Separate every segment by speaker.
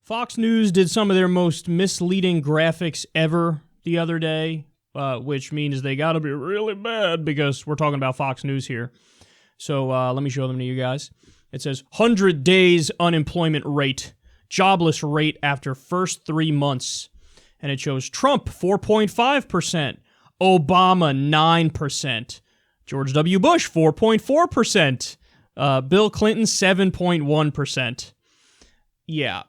Speaker 1: Fox News did some of their most misleading graphics ever the other day, which means they got to be really bad because we're talking about Fox News here. So let me show them to you guys. It says 100 days unemployment rate, jobless rate after first 3 months. And it shows Trump 4.5%, Obama 9%, George W. Bush 4.4%, Bill Clinton 7.1%. Yeah.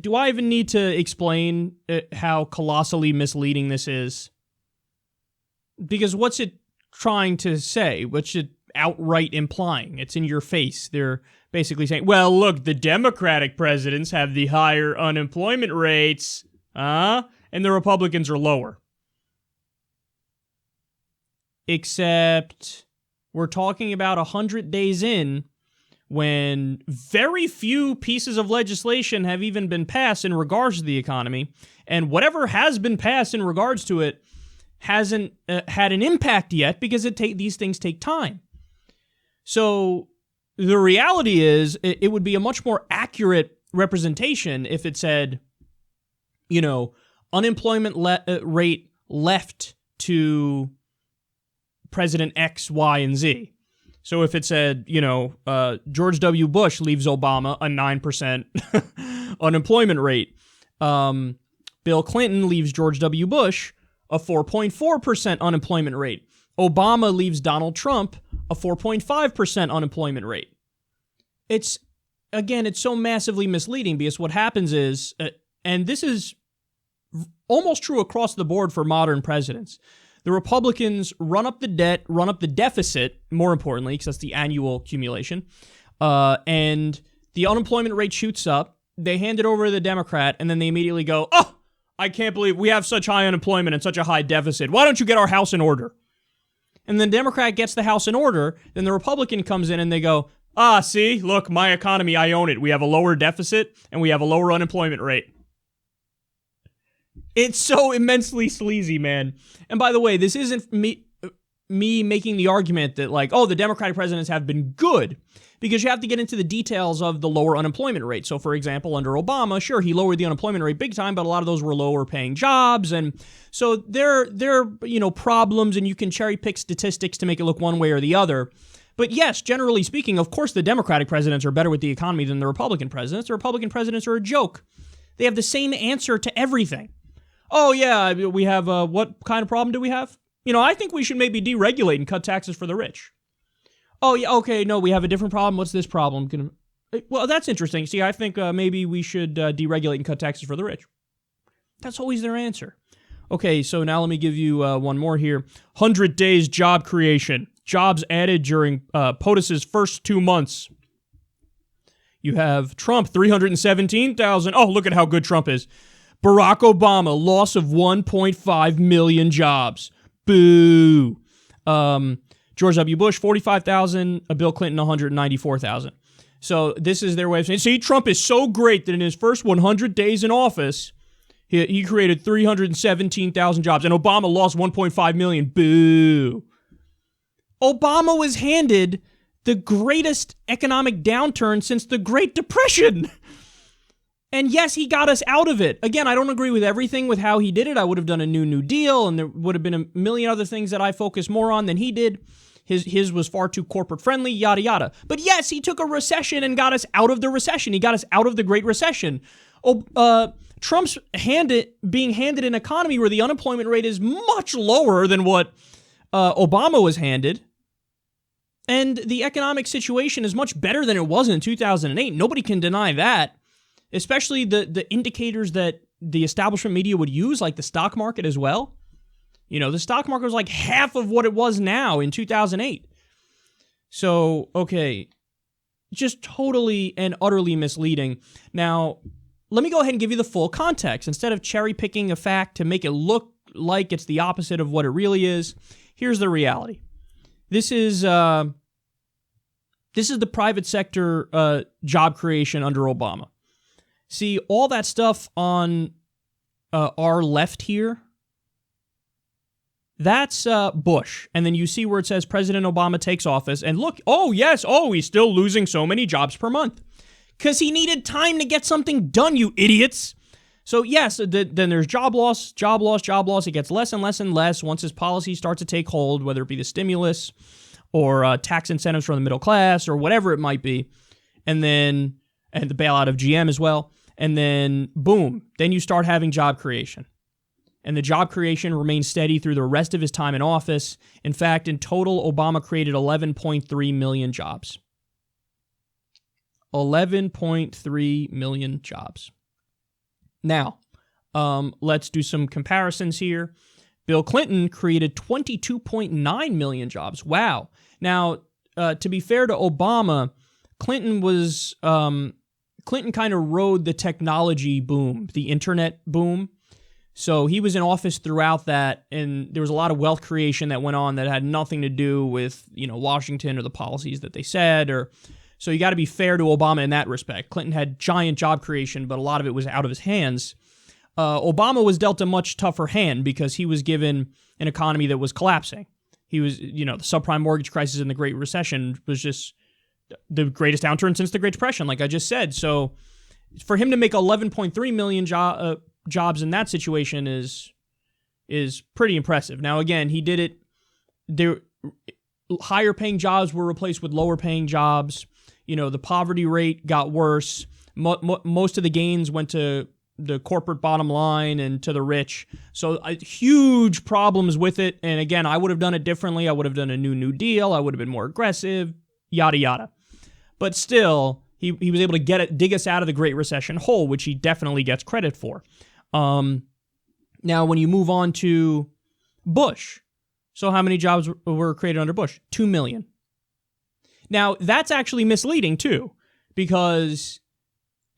Speaker 1: Do I even need to explain how colossally misleading this is? Because what's it trying to say? What's it outright implying? It's in your face. They're basically saying, well, look, the Democratic presidents have the higher unemployment rates, and the Republicans are lower. Except we're talking about 100 days in, when very few pieces of legislation have even been passed in regards to the economy, and whatever has been passed in regards to it hasn't had an impact yet because these things take time. So the reality is it would be a much more accurate representation if it said, unemployment rate left to President X, Y, and Z. So if it said, George W. Bush leaves Obama a 9% unemployment rate, Bill Clinton leaves George W. Bush a 4.4% unemployment rate, Obama leaves Donald Trump a 4.5% unemployment rate. It's so massively misleading because what happens is, and this is almost true across the board for modern presidents, the Republicans run up the debt, run up the deficit, more importantly, because that's the annual accumulation, and the unemployment rate shoots up. They hand it over to the Democrat, and then they immediately go, oh, I can't believe we have such high unemployment and such a high deficit. Why don't you get our house in order? And then the Democrat gets the house in order, then the Republican comes in and they go, see, look, my economy, I own it. We have a lower deficit, and we have a lower unemployment rate. It's so immensely sleazy, man. And by the way, this isn't me making the argument that the Democratic presidents have been good, because you have to get into the details of the lower unemployment rate. So, for example, under Obama, sure, he lowered the unemployment rate big time, but a lot of those were lower paying jobs. And so there are problems, and you can cherry pick statistics to make it look one way or the other. But yes, generally speaking, of course, the Democratic presidents are better with the economy than the Republican presidents. The Republican presidents are a joke. They have the same answer to everything. Oh, yeah, we have, what kind of problem do we have? I think we should maybe deregulate and cut taxes for the rich. Oh, yeah, okay, no, we have a different problem. What's this problem? Well, that's interesting. See, I think maybe we should deregulate and cut taxes for the rich. That's always their answer. Okay, so now let me give you one more here. 100 days job creation. Jobs added during POTUS's first 2 months. You have Trump, 317,000. Oh, look at how good Trump is. Barack Obama, loss of 1.5 million jobs. Boo. George W. Bush, 45,000. Bill Clinton, 194,000. So this is their way of saying, see, Trump is so great that in his first 100 days in office, he created 317,000 jobs, and Obama lost 1.5 million. Boo. Obama was handed the greatest economic downturn since the Great Depression. And yes, he got us out of it. Again, I don't agree with everything with how he did it. I would have done a New Deal, and there would have been a million other things that I focus more on than he did. His was far too corporate friendly, yada, yada. But yes, he took a recession and got us out of the recession. He got us out of the Great Recession. Trump's being handed an economy where the unemployment rate is much lower than what Obama was handed. And the economic situation is much better than it was in 2008. Nobody can deny that. Especially the indicators that the establishment media would use, like the stock market as well. The stock market was like half of what it was now in 2008. So, okay, just totally and utterly misleading. Now, let me go ahead and give you the full context. Instead of cherry picking a fact to make it look like it's the opposite of what it really is, here's the reality. This is the private sector job creation under Obama. See, all that stuff on our left here, that's Bush. And then you see where it says President Obama takes office. And look, oh, yes, he's still losing so many jobs per month. Because he needed time to get something done, you idiots. So yes, then there's job loss. It gets less and less and less once his policies start to take hold, whether it be the stimulus or tax incentives for the middle class or whatever it might be. And the bailout of GM as well. And then, boom, then you start having job creation. And the job creation remained steady through the rest of his time in office. In fact, in total, Obama created 11.3 million jobs. 11.3 million jobs. Now, let's do some comparisons here. Bill Clinton created 22.9 million jobs. Wow. Now, to be fair to Obama, Clinton kind of rode the technology boom, the internet boom. So he was in office throughout that, and there was a lot of wealth creation that went on that had nothing to do with, Washington or the policies that they said. So you got to be fair to Obama in that respect. Clinton had giant job creation, but a lot of it was out of his hands. Obama was dealt a much tougher hand because he was given an economy that was collapsing. He was, the subprime mortgage crisis and the Great Recession was just the greatest downturn since the Great Depression, like I just said. So for him to make 11.3 million jobs in that situation is pretty impressive. Now, again, he did it. Higher paying jobs were replaced with lower paying jobs. The poverty rate got worse. Most of the gains went to the corporate bottom line and to the rich. So huge problems with it. And again, I would have done it differently. I would have done a New Deal. I would have been more aggressive, yada, yada. But still, he was able to dig us out of the Great Recession hole, which he definitely gets credit for. Now, when you move on to Bush, so how many jobs were created under Bush? 2 million. Now, that's actually misleading, too, because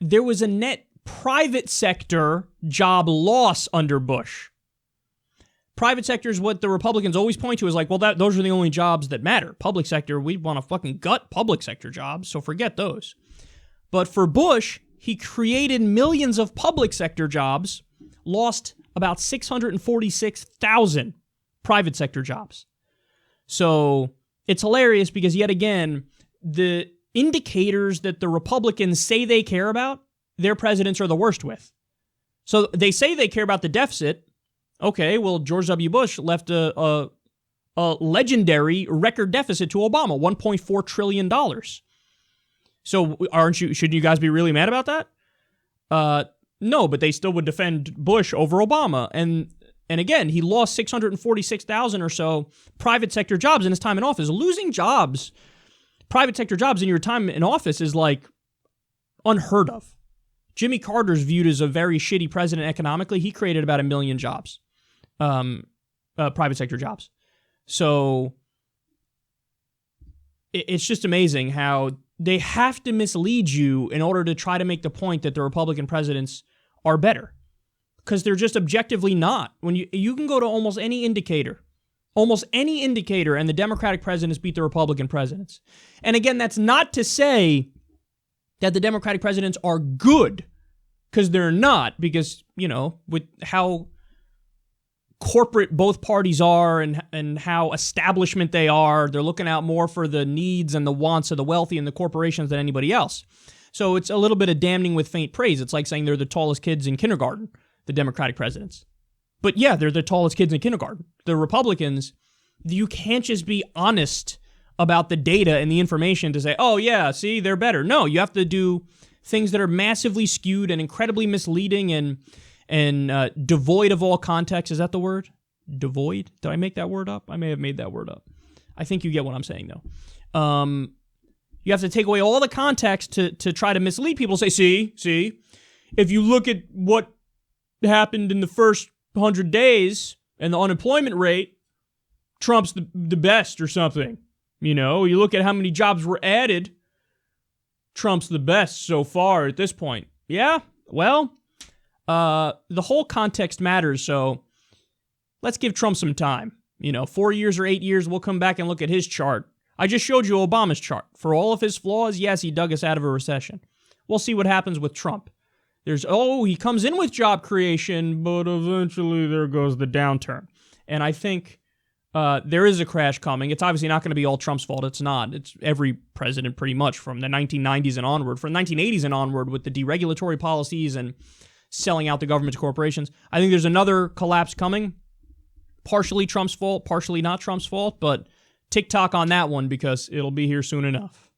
Speaker 1: there was a net private sector job loss under Bush. Private sector is what the Republicans always point to as like, well, those are the only jobs that matter. Public sector, we want to fucking gut public sector jobs, so forget those. But for Bush, he created millions of public sector jobs, lost about 646,000 private sector jobs. So it's hilarious because, yet again, the indicators that the Republicans say they care about, their presidents are the worst with. So they say they care about the deficit. Okay, well, George W. Bush left a legendary record deficit to Obama, $1.4 trillion. So shouldn't you guys be really mad about that? No, but they still would defend Bush over Obama. And again, he lost 646,000 or so private sector jobs in his time in office. Losing jobs, private sector jobs in your time in office is like unheard of. Jimmy Carter's viewed as a very shitty president economically. He created about 1 million jobs, private sector jobs. So it's just amazing how they have to mislead you in order to try to make the point that the Republican presidents are better, because they're just objectively not. When you can go to almost any indicator, and the Democratic presidents beat the Republican presidents. And again, that's not to say that the Democratic presidents are good, because they're not, because, with how corporate both parties are and how establishment they are, they're looking out more for the needs and the wants of the wealthy and the corporations than anybody else. So it's a little bit of damning with faint praise. It's like saying they're the tallest kids in kindergarten, the Democratic presidents. But yeah, they're the tallest kids in kindergarten. The Republicans, you can't just be honest about the data and the information to say, oh yeah, see, they're better. No, you have to do things that are massively skewed and incredibly misleading and devoid of all context. Is that the word? Devoid? Did I make that word up? I may have made that word up. I think you get what I'm saying, though. You have to take away all the context to try to mislead people. Say, see, if you look at what happened in the first 100 days and the unemployment rate, Trump's the best or something. You look at how many jobs were added, Trump's the best so far at this point. Yeah, well, the whole context matters, so let's give Trump some time. 4 years or 8 years, we'll come back and look at his chart. I just showed you Obama's chart. For all of his flaws, yes, he dug us out of a recession. We'll see what happens with Trump. He comes in with job creation, but eventually there goes the downturn. And I think there is a crash coming. It's obviously not going to be all Trump's fault. It's not. It's every president pretty much from the 1990s and onward, from the 1980s and onward with the deregulatory policies and selling out the government to corporations. I think there's another collapse coming. Partially Trump's fault, partially not Trump's fault, but TikTok on that one because it'll be here soon enough.